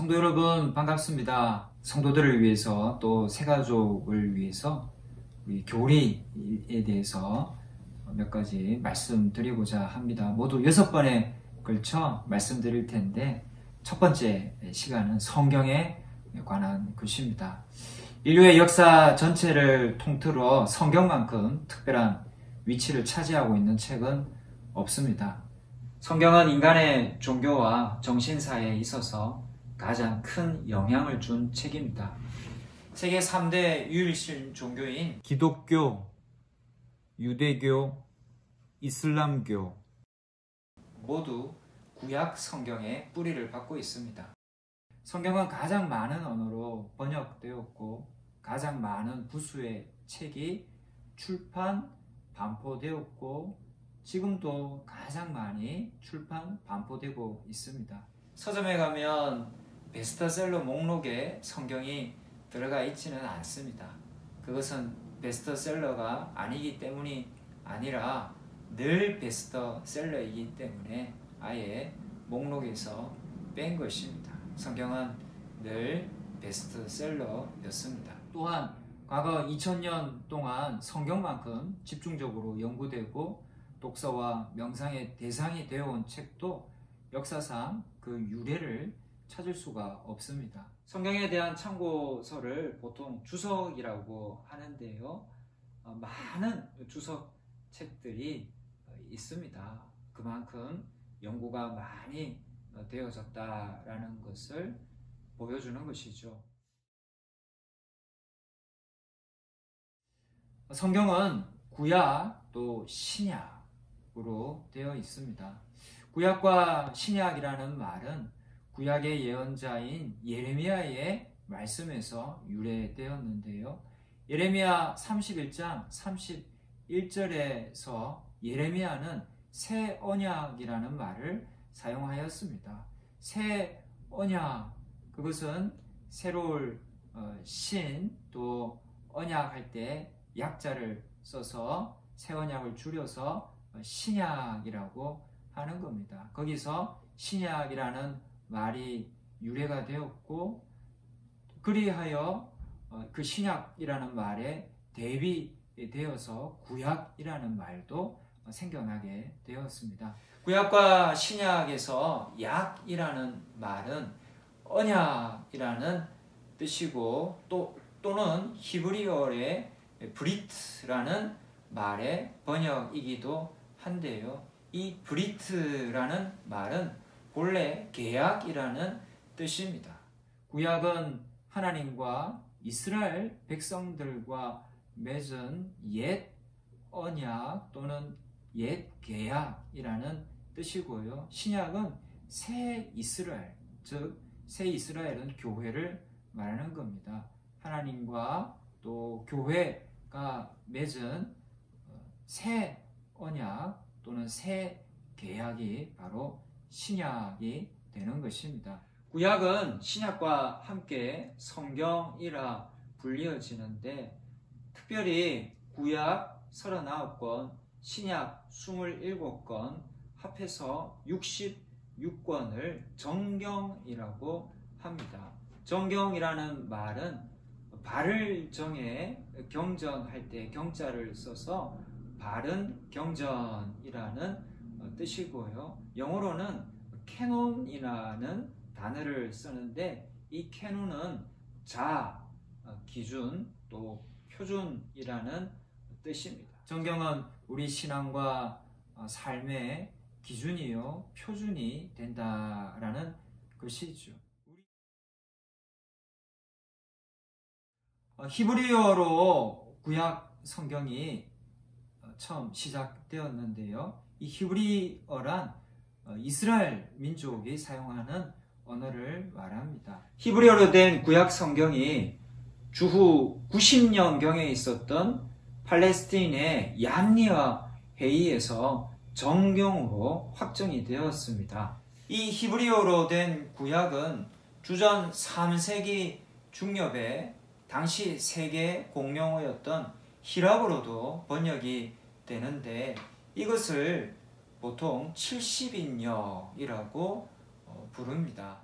성도 여러분 반갑습니다. 성도들을 위해서 또 새가족을 위해서 우리 교리에 대해서 몇 가지 말씀드리고자 합니다. 모두 6번에 걸쳐 말씀드릴 텐데 첫 번째 시간은 성경에 관한 것입니다. 인류의 역사 전체를 통틀어 성경만큼 특별한 위치를 차지하고 있는 책은 없습니다. 성경은 인간의 종교와 정신사에 있어서 가장 큰 영향을 준 책입니다. 세계 3대 유일신 종교인 기독교, 유대교, 이슬람교 모두 구약 성경의 뿌리를 받고 있습니다. 성경은 가장 많은 언어로 번역되었고 가장 많은 부수의 책이 출판, 반포되었고 지금도 가장 많이 출판, 반포되고 있습니다. 서점에 가면 베스트셀러 목록에 성경이 들어가 있지는 않습니다. 그것은 베스트셀러가 아니기 때문이 아니라 늘 베스트셀러이기 때문에 아예 목록에서 뺀 것입니다. 성경은 늘 베스트셀러였습니다. 또한 과거 2000년 동안 성경만큼 집중적으로 연구되고 독서와 명상의 대상이 되어온 책도 역사상 그 유래를 찾을 수가 없습니다. 성경에 대한 참고서를 보통 주석이라고 하는데요. 많은 주석책들이 있습니다. 그만큼 연구가 많이 되어졌다라는 것을 보여주는 것이죠. 성경은 구약 또 신약으로 되어 있습니다. 구약과 신약이라는 말은 구약의 예언자인 예레미야의 말씀에서 유래되었는데요. 예레미야 31장 31절에서 예레미야는 새 언약이라는 말을 사용하였습니다. 새 언약, 그것은 새로울 신, 또 언약할 때 약자를 써서 새 언약을 줄여서 신약이라고 하는 겁니다. 거기서 신약이라는 말이 유래가 되었고 그리하여 그 신약이라는 말에 대비되어서 구약이라는 말도 생겨나게 되었습니다. 구약과 신약에서 약이라는 말은 언약이라는 뜻이고 또는 히브리어의 브리트라는 말의 번역이기도 한데요. 이 브리트라는 말은 본래 계약이라는 뜻입니다. 구약은 하나님과 이스라엘 백성들과 맺은 옛 언약 또는 옛 계약이라는 뜻이고요. 신약은 새 이스라엘, 즉 새 이스라엘은 교회를 말하는 겁니다. 하나님과 또 교회가 맺은 새 언약 또는 새 계약이 바로 신약이 되는 것입니다. 구약은 신약과 함께 성경이라 불리어지는데 특별히 구약 39권, 신약 27권 합해서 66권을 정경이라고 합니다. 정경이라는 말은 바를 정해 경전할 때 경자를 써서 바른 경전이라는 뜻이고요. 영어로는 캐논이라는 단어를 쓰는데 이 캐논은 기준 또 표준이라는 뜻입니다. 정경은 우리 신앙과 삶의 기준이요 표준이 된다라는 것이죠. 히브리어로 구약 성경이 처음 시작되었는데요. 이 히브리어란 이스라엘 민족이 사용하는 언어를 말합니다. 히브리어로 된 구약 성경이 주후 90년경에 있었던 팔레스틴의 얀리아 회의에서 정경으로 확정이 되었습니다. 이 히브리어로 된 구약은 주전 3세기 중엽에 당시 세계 공용어였던 히랍어로도 번역이 되는데 이것을 보통 70인역이라고 부릅니다.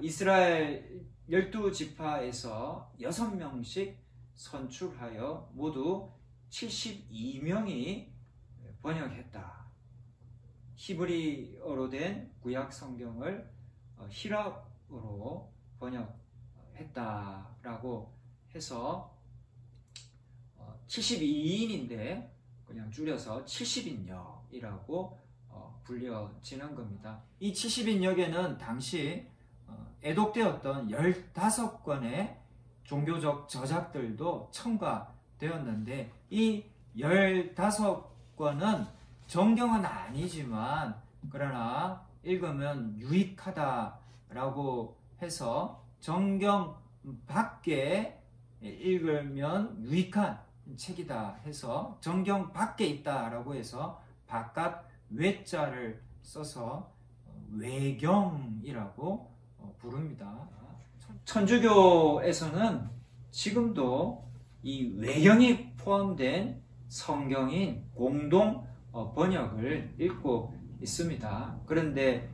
이스라엘 12지파에서 6명씩 선출하여 모두 72명이 번역했다. 히브리어로 된 구약 성경을 히랍어로 번역했다라고 해서 72인인데 그냥 줄여서 70인역이라고 불려지는 겁니다. 이 70인역에는 당시 애독되었던 15권의 종교적 저작들도 첨가되었는데 이 15권은 정경은 아니지만 그러나 읽으면 유익하다라고 해서 정경 밖에 읽으면 유익한 책이다 해서 정경 밖에 있다라고 해서 바깥 외자를 써서 외경이라고 부릅니다. 천주교에서는 지금도 이 외경이 포함된 성경인 공동 번역을 읽고 있습니다. 그런데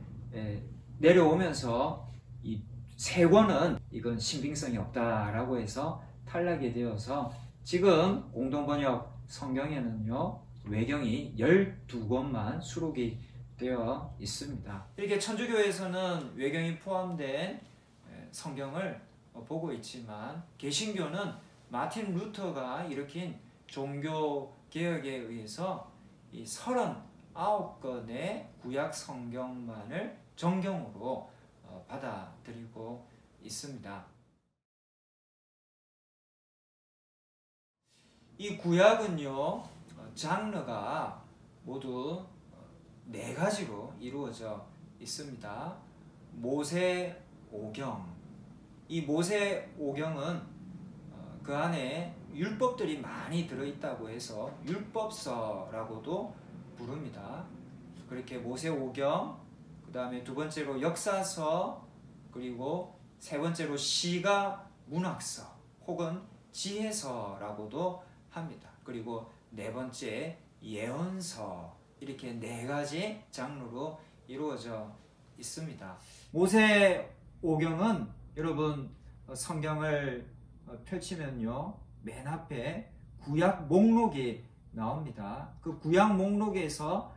내려오면서 이 세 권은 이건 신빙성이 없다라고 해서 탈락이 되어서 지금 공동 번역 성경에는요 외경이 12권만 수록이 되어 있습니다. 이렇게 천주교에서는 외경이 포함된 성경을 보고 있지만 개신교는 마틴 루터가 일으킨 종교 개혁에 의해서 이 39권의 구약 성경만을 정경으로 받아들이고 있습니다. 이 구약은요 장르가 모두 4가지로 이루어져 있습니다. 모세 오경. 이 모세 오경은 그 안에 율법들이 많이 들어있다고 해서 율법서라고도 부릅니다. 그렇게 모세 오경, 그 다음에 두 번째로 역사서, 그리고 세 번째로 시가 문학서 혹은 지혜서라고도 합니다. 그리고 네 번째 예언서, 이렇게 4가지 장르로 이루어져 있습니다. 모세 오경은 여러분 성경을 펼치면요 맨 앞에 구약 목록이 나옵니다. 그 구약 목록에서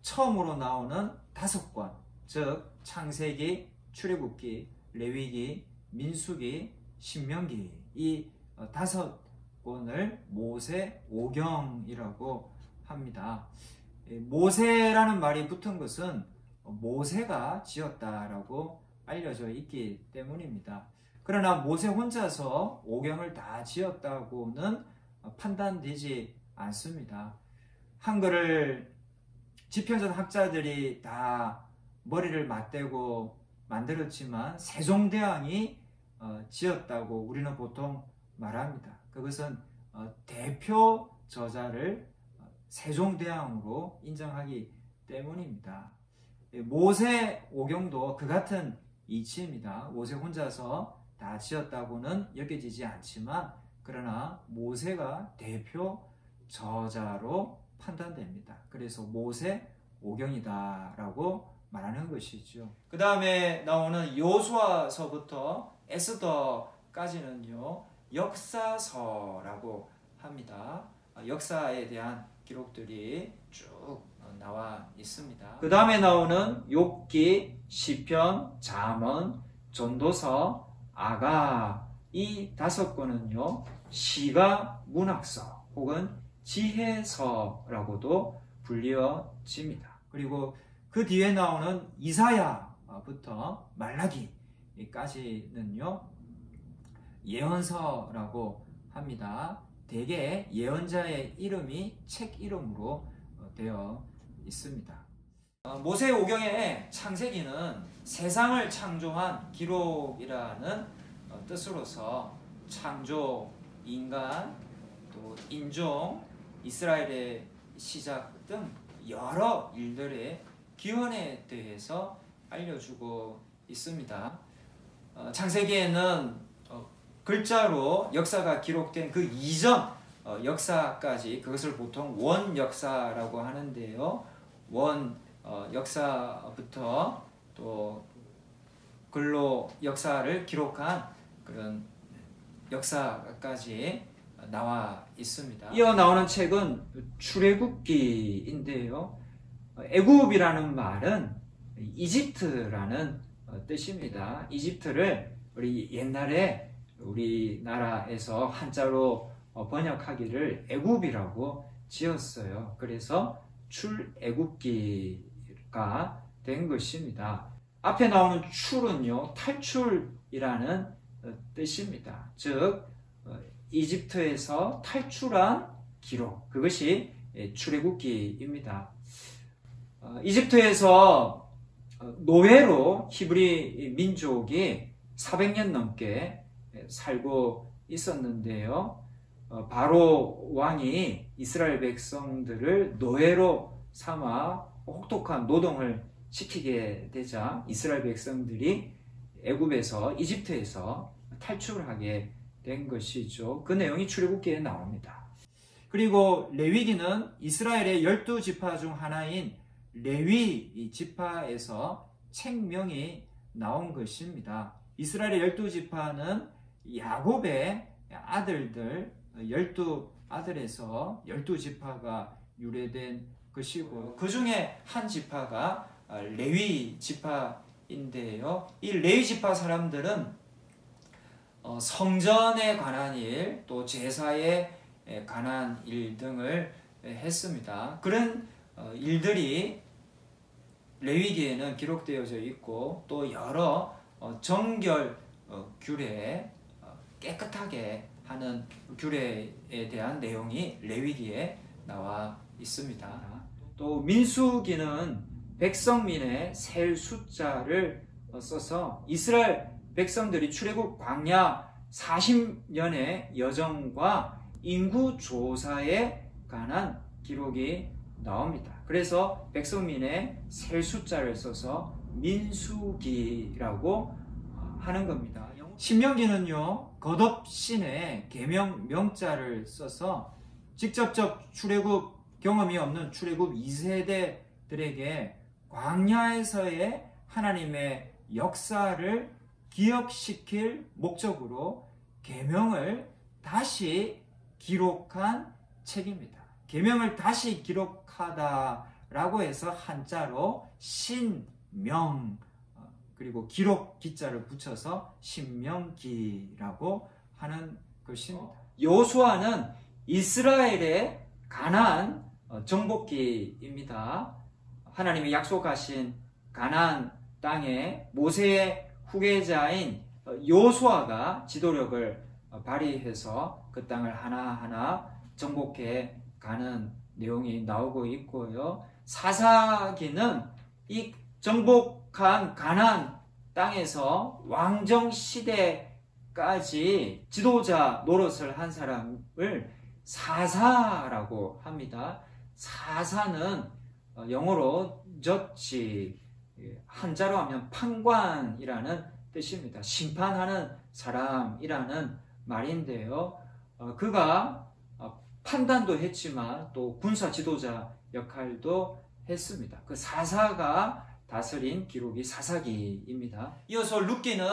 처음으로 나오는 5권, 즉 창세기, 출애굽기, 레위기, 민수기, 신명기, 이 5권을 모세 오경이라고 합니다. 모세라는 말이 붙은 것은 모세가 지었다라고 알려져 있기 때문입니다. 그러나 모세 혼자서 오경을 다 지었다고는 판단되지 않습니다. 한글을 지평전 학자들이 다 머리를 맞대고 만들었지만 세종대왕이 지었다고 우리는 보통 말합니다. 그것은 대표 저자를 세종대왕으로 인정하기 때문입니다. 모세 오경도 그 같은 이치입니다. 모세 혼자서 다 지었다고는 여겨지지 않지만 그러나 모세가 대표 저자로 판단됩니다. 그래서 모세 오경이다 라고 말하는 것이죠. 그 다음에 나오는 여호수아서부터 에스더까지는요 역사서라고 합니다. 역사에 대한 기록들이 쭉 나와 있습니다. 그 다음에 나오는 욥기, 시편, 잠언, 전도서, 아가, 이 5권은요 시가 문학서 혹은 지혜서라고도 불려집니다. 그리고 그 뒤에 나오는 이사야부터 말라기까지는요 예언서라고 합니다. 대개 예언자의 이름이 책 이름으로 되어 있습니다. 모세 오경의 창세기는 세상을 창조한 기록이라는 뜻으로서 창조, 인간, 또 인종, 이스라엘의 시작 등 여러 일들의 기원에 대해서 알려주고 있습니다. 창세기에는 글자로 역사가 기록된 그 이전 역사까지, 그것을 보통 원 역사라고 하는데요. 원 역사부터 또 근로 역사를 기록한 그런 역사까지 나와 있습니다. 이어 나오는 책은 출애굽기인데요. 애굽이라는 말은 이집트라는 뜻입니다. 이집트를 우리 옛날에 우리나라에서 한자로 번역하기를 애굽이라고 지었어요. 그래서 출애굽기가 된 것입니다. 앞에 나오는 출은요, 탈출이라는 뜻입니다. 즉 이집트에서 탈출한 기록, 그것이 출애굽기입니다. 이집트에서 노예로 히브리 민족이 400년 넘게 살고 있었는데요. 바로 왕이 이스라엘 백성들을 노예로 삼아 혹독한 노동을 시키게 되자 이스라엘 백성들이 애굽에서 이집트에서 탈출하게 된 것이죠. 그 내용이 출애굽기에 나옵니다. 그리고 레위기는 이스라엘의 12지파 중 하나인 레위 지파에서 책명이 나온 것입니다. 이스라엘의 12지파는 야곱의 아들들 12아들에서 12지파가 유래된 것이고, 그 중에 한 지파가 레위 지파인데요. 이 레위 지파 사람들은 성전에 관한 일, 또 제사에 관한 일 등을 했습니다. 그런 일들이 레위기에는 기록되어져 있고, 또 여러 정결 규례, 깨끗하게 하는 규례에 대한 내용이 레위기에 나와 있습니다. 또 민수기는 백성민의 셀 숫자를 써서 이스라엘 백성들이 출애굽 광야 40년의 여정과 인구 조사에 관한 기록이 나옵니다. 그래서 백성민의 셀 숫자를 써서 민수기라고 하는 겁니다. 신명기는요, 겉없신의 계명 명자를 써서 직접적 출애굽 경험이 없는 출애굽 2세대들에게 광야에서의 하나님의 역사를 기억시킬 목적으로 계명을 다시 기록한 책입니다. 계명을 다시 기록하다라고 해서 한자로 신명, 그리고 기록 기자를 붙여서 신명기라고 하는 것입니다. 여호수아는 이스라엘의 가나안 정복기입니다. 하나님이 약속하신 가나안 땅에 모세의 후계자인 여호수아가 지도력을 발휘해서 그 땅을 하나하나 정복해 가는 내용이 나오고 있고요. 사사기는 이 정복한 가나안 땅에서 왕정 시대까지 지도자 노릇을 한 사람을 사사라고 합니다. 사사는 영어로 저지, 한자로 하면 판관이라는 뜻입니다. 심판하는 사람이라는 말인데요. 그가 판단도 했지만 또 군사 지도자 역할도 했습니다. 그 사사가 다스린 기록이 사사기입니다. 이어서 룻기는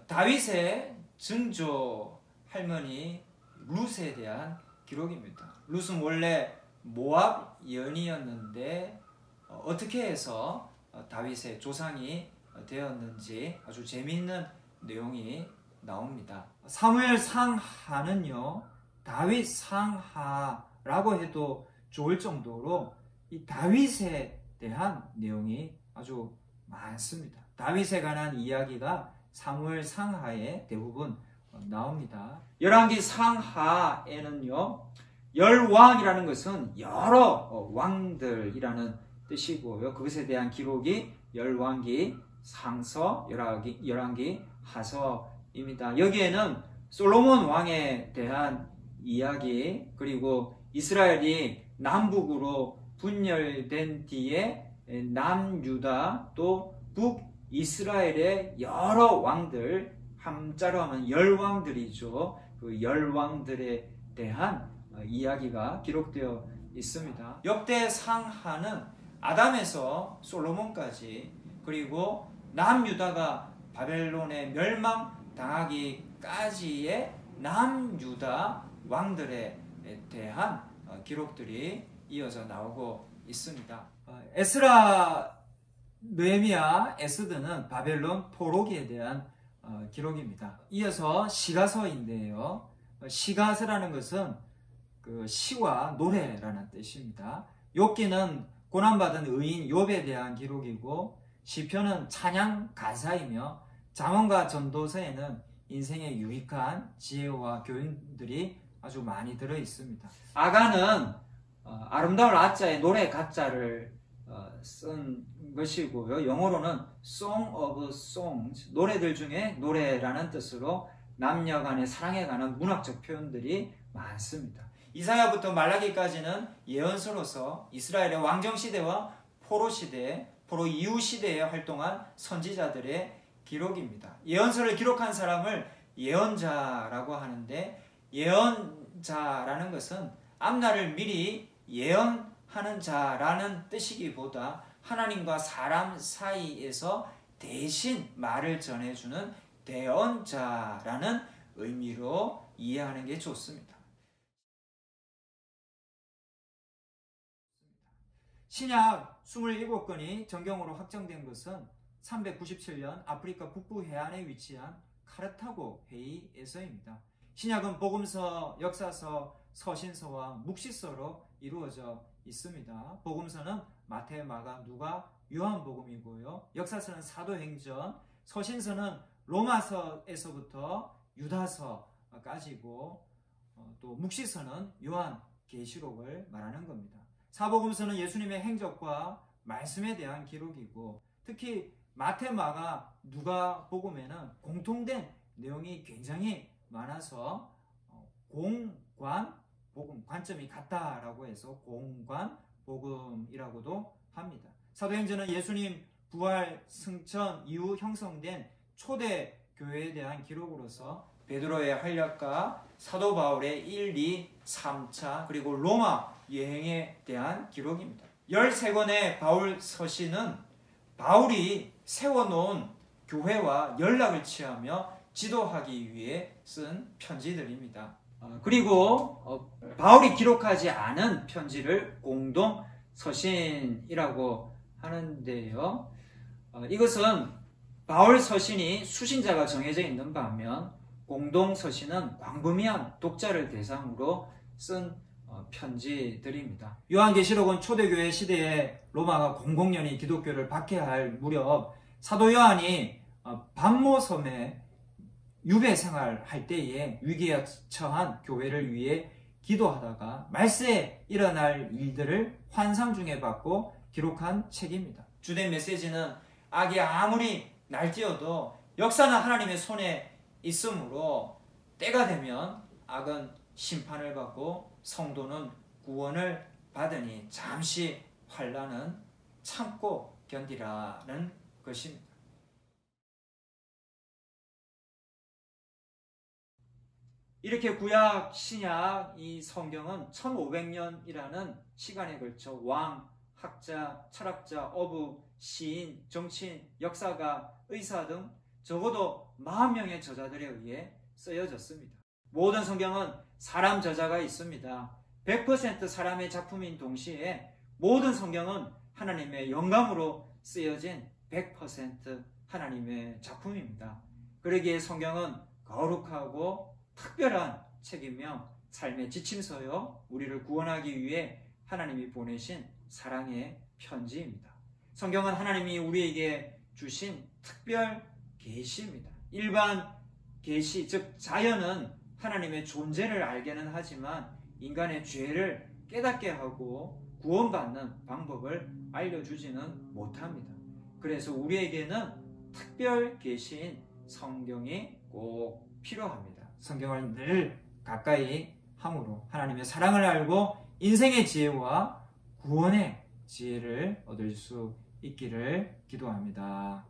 다윗의 증조 할머니 룻에 대한 기록입니다. 룻은 원래 모압 여인이었는데 어떻게 해서 다윗의 조상이 되었는지 아주 재미있는 내용이 나옵니다. 사무엘 상하는요, 다윗 상하라고 해도 좋을 정도로 이 다윗에 대한 내용이 아주 많습니다. 다윗에 관한 이야기가 사무엘 상하에 대부분 나옵니다. 열왕기 상하에는요, 열왕이라는 것은 여러 왕들이라는 뜻이고요. 그것에 대한 기록이 열왕기 상서, 열왕기 하서입니다. 여기에는 솔로몬 왕에 대한 이야기, 그리고 이스라엘이 남북으로 분열된 뒤에 남유다 또 북이스라엘의 여러 왕들, 한자로 하면 열왕들이죠. 그 열왕들에 대한 이야기가 기록되어 있습니다. 역대 상하는 아담에서 솔로몬까지, 그리고 남유다가 바벨론에 멸망당하기까지의 남유다 왕들에 대한 기록들이 이어져 나오고 있습니다. 에스라, 느헤미야, 에스더는 바벨론 포로기에 대한 기록입니다. 이어서 시가서인데요. 시가서라는 것은 그 시와 노래라는 뜻입니다. 욥기는 고난받은 의인 욥에 대한 기록이고, 시편은 찬양 가사이며, 잠언과 전도서에는 인생의 유익한 지혜와 교훈들이 아주 많이 들어 있습니다. 아가는 아름다운 아자에 노래 가자를 쓴 것이고요. 영어로는 Song of Songs, 노래들 중에 노래라는 뜻으로 남녀 간의 사랑에 관한 문학적 표현들이 많습니다. 이사야부터 말라기까지는 예언서로서 이스라엘의 왕정시대와 포로시대, 포로 이후 시대에 활동한 선지자들의 기록입니다. 예언서를 기록한 사람을 예언자라고 하는데, 예언자라는 것은 앞날을 미리 예언하는 자라는 뜻이기보다 하나님과 사람 사이에서 대신 말을 전해주는 대언자라는 의미로 이해하는 게 좋습니다. 신약 27권이 정경으로 확정된 것은 397년 아프리카 북부 해안에 위치한 카르타고 회의에서입니다. 신약은 복음서, 역사서, 서신서와 묵시서로 이루어져 있습니다. 복음서는 마태, 마가, 누가, 요한복음이고요. 역사서는 사도행전, 서신서는 로마서에서부터 유다서까지고, 또 묵시서는 요한계시록을 말하는 겁니다. 사복음서는 예수님의 행적과 말씀에 대한 기록이고, 특히 마태, 마가, 누가복음에는 공통된 내용이 굉장히 많아서 공관복음, 관점이 같다라고 해서 공관복음이라고도 합니다. 사도행전은 예수님 부활, 승천 이후 형성된 초대 교회에 대한 기록으로서 베드로의 활약과 사도 바울의 1, 2, 3차 그리고 로마 여행에 대한 기록입니다. 13권의 바울 서신은 바울이 세워놓은 교회와 연락을 취하며 지도하기 위해 쓴 편지들입니다. 그리고 바울이 기록하지 않은 편지를 공동 서신이라고 하는데요. 이것은 바울 서신이 수신자가 정해져 있는 반면 공동 서신은 광범위한 독자를 대상으로 쓴 편지들입니다. 요한계시록은 초대교회 시대에 로마가 공공연히 기독교를 박해할 무렵 사도 요한이 박모섬에 유배 생활할 때에 위기에 처한 교회를 위해 기도하다가 말세에 일어날 일들을 환상 중에 받고 기록한 책입니다. 주된 메시지는 악이 아무리 날뛰어도 역사는 하나님의 손에 있으므로 때가 되면 악은 심판을 받고 성도는 구원을 받으니 잠시 환난은 참고 견디라는 것입니다. 이렇게 구약, 신약, 이 성경은 1500년이라는 시간에 걸쳐 왕, 학자, 철학자, 어부, 시인, 정치인, 역사가, 의사 등 적어도 40명의 저자들에 의해 쓰여졌습니다. 모든 성경은 사람 저자가 있습니다. 100% 사람의 작품인 동시에 모든 성경은 하나님의 영감으로 쓰여진 100% 하나님의 작품입니다. 그러기에 성경은 거룩하고 특별한 책이며 삶의 지침서요, 우리를 구원하기 위해 하나님이 보내신 사랑의 편지입니다. 성경은 하나님이 우리에게 주신 특별 계시입니다. 일반 계시, 즉 자연은 하나님의 존재를 알게는 하지만 인간의 죄를 깨닫게 하고 구원받는 방법을 알려주지는 못합니다. 그래서 우리에게는 특별 계시인 성경이 꼭 필요합니다. 성경을 늘 가까이 함으로 하나님의 사랑을 알고 인생의 지혜와 구원의 지혜를 얻을 수 있기를 기도합니다.